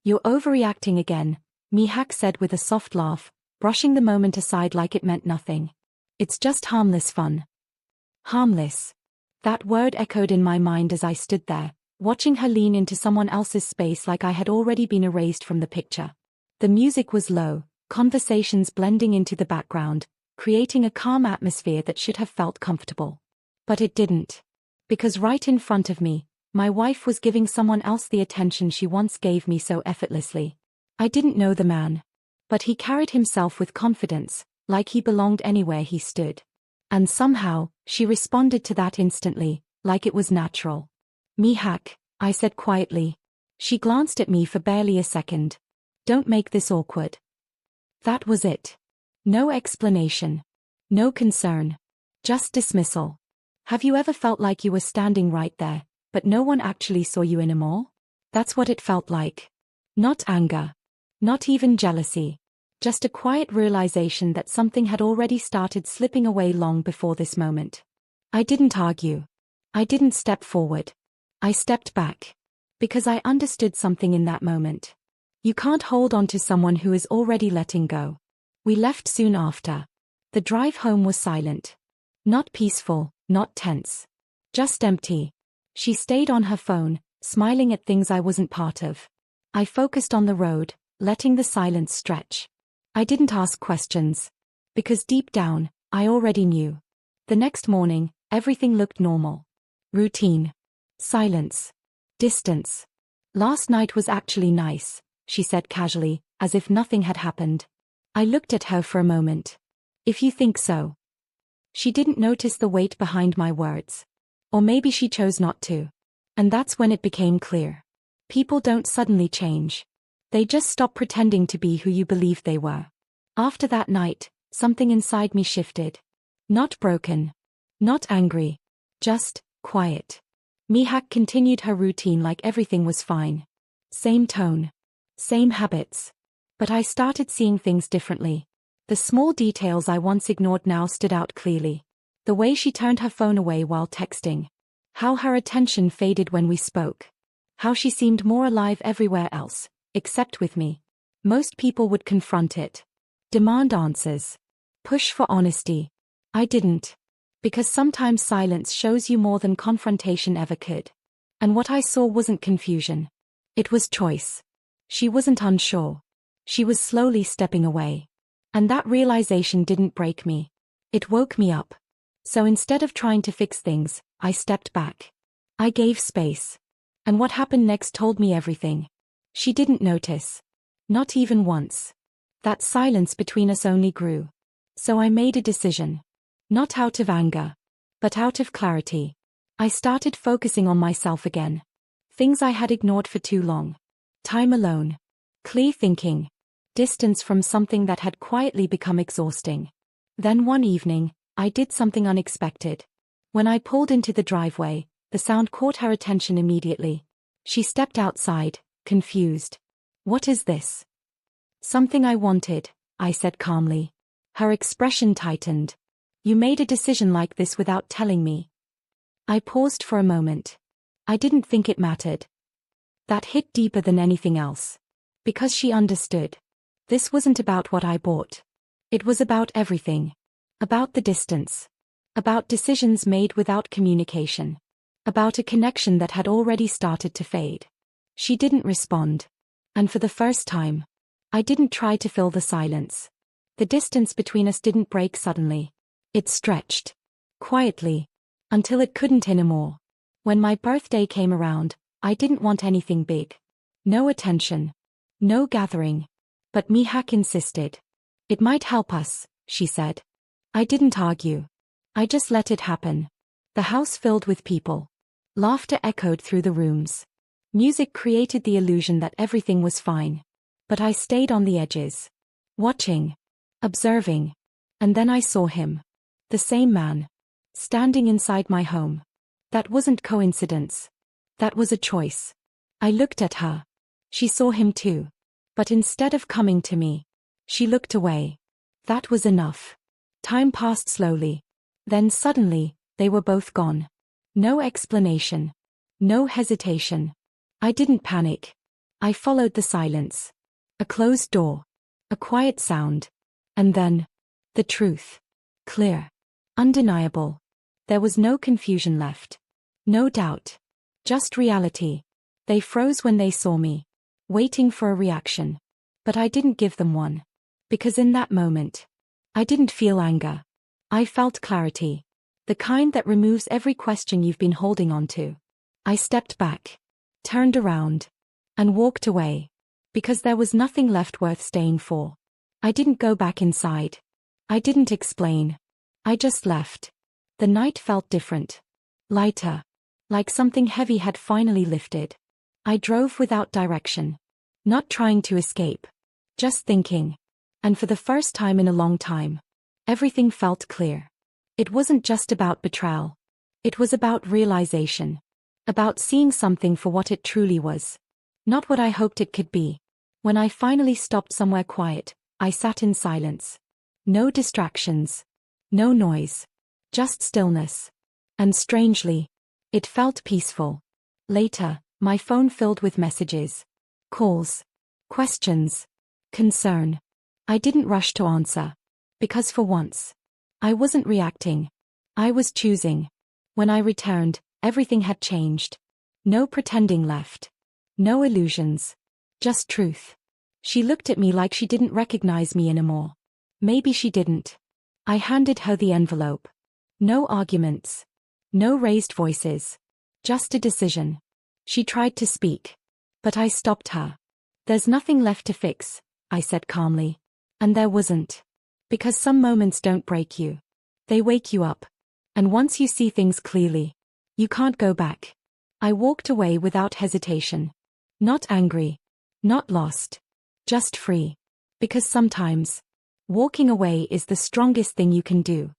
You're overreacting again, Mihak said with a soft laugh, brushing the moment aside like it meant nothing. It's just harmless fun. Harmless. That word echoed in my mind as I stood there, watching her lean into someone else's space like I had already been erased from the picture. The music was low, conversations blending into the background, creating a calm atmosphere that should have felt comfortable. But it didn't. Because right in front of me, my wife was giving someone else the attention she once gave me so effortlessly. I didn't know the man. But he carried himself with confidence, like he belonged anywhere he stood. And somehow, she responded to that instantly, like it was natural. Mihak, I said quietly. She glanced at me for barely a second. Don't make this awkward. That was it. No explanation. No concern. Just dismissal. Have you ever felt like you were standing right there, but no one actually saw you anymore? That's what it felt like. Not anger. Not even jealousy. Just a quiet realization that something had already started slipping away long before this moment. I didn't argue. I didn't step forward. I stepped back. Because I understood something in that moment. You can't hold on to someone who is already letting go. We left soon after. The drive home was silent. Not peaceful, not tense. Just empty. She stayed on her phone, smiling at things I wasn't part of. I focused on the road, letting the silence stretch. I didn't ask questions. Because deep down, I already knew. The next morning, everything looked normal. Routine. Silence. Distance. Last night was actually nice, she said casually, as if nothing had happened. I looked at her for a moment. If you think so. She didn't notice the weight behind my words. Or maybe she chose not to. And that's when it became clear. People don't suddenly change. They just stop pretending to be who you believe they were. After that night, something inside me shifted. Not broken. Not angry. Just quiet. Mihak continued her routine like everything was fine. Same tone. Same habits. But I started seeing things differently. The small details I once ignored now stood out clearly. The way she turned her phone away while texting. How her attention faded when we spoke. How she seemed more alive everywhere else, except with me. Most people would confront it. Demand answers. Push for honesty. I didn't. Because sometimes silence shows you more than confrontation ever could. And what I saw wasn't confusion. It was choice. She wasn't unsure. She was slowly stepping away. And that realization didn't break me. It woke me up. So instead of trying to fix things, I stepped back. I gave space. And what happened next told me everything. She didn't notice. Not even once. That silence between us only grew. So I made a decision. Not out of anger. But out of clarity. I started focusing on myself again. Things I had ignored for too long. Time alone. Clear thinking. Distance from something that had quietly become exhausting. Then one evening, I did something unexpected. When I pulled into the driveway, the sound caught her attention immediately. She stepped outside, confused. What is this? Something I wanted, I said calmly. Her expression tightened. You made a decision like this without telling me. I paused for a moment. I didn't think it mattered. That hit deeper than anything else. Because she understood. This wasn't about what I bought. It was about everything. About the distance. About decisions made without communication. About a connection that had already started to fade. She didn't respond. And for the first time, I didn't try to fill the silence. The distance between us didn't break suddenly. It stretched. Quietly. Until it couldn't anymore. When my birthday came around, I didn't want anything big. No attention. No gathering. But Mihak insisted. It might help us, she said. I didn't argue. I just let it happen. The house filled with people. Laughter echoed through the rooms. Music created the illusion that everything was fine. But I stayed on the edges. Watching. Observing. And then I saw him. The same man. Standing inside my home. That wasn't coincidence. That was a choice. I looked at her. She saw him too. But instead of coming to me, she looked away. That was enough. Time passed slowly. Then suddenly, they were both gone. No explanation. No hesitation. I didn't panic. I followed the silence. A closed door. A quiet sound. And then, the truth. Clear. Undeniable. There was no confusion left. No doubt. Just reality. They froze when they saw me, waiting for a reaction. But I didn't give them one. Because in that moment, I didn't feel anger. I felt clarity. The kind that removes every question you've been holding on to. I stepped back, turned around, and walked away. Because there was nothing left worth staying for. I didn't go back inside. I didn't explain. I just left. The night felt different. Lighter. Like something heavy had finally lifted. I drove without direction. Not trying to escape. Just thinking. And for the first time in a long time, everything felt clear. It wasn't just about betrayal. It was about realization. About seeing something for what it truly was. Not what I hoped it could be. When I finally stopped somewhere quiet, I sat in silence. No distractions. No noise. Just stillness. And strangely, it felt peaceful. Later, my phone filled with messages. Calls. Questions. Concern. I didn't rush to answer. Because for once, I wasn't reacting. I was choosing. When I returned, everything had changed. No pretending left. No illusions. Just truth. She looked at me like she didn't recognize me anymore. Maybe she didn't. I handed her the envelope. No arguments. No raised voices. Just a decision. She tried to speak. But I stopped her. There's nothing left to fix, I said calmly. And there wasn't. Because some moments don't break you. They wake you up. And once you see things clearly, you can't go back. I walked away without hesitation. Not angry. Not lost. Just free. Because sometimes, walking away is the strongest thing you can do.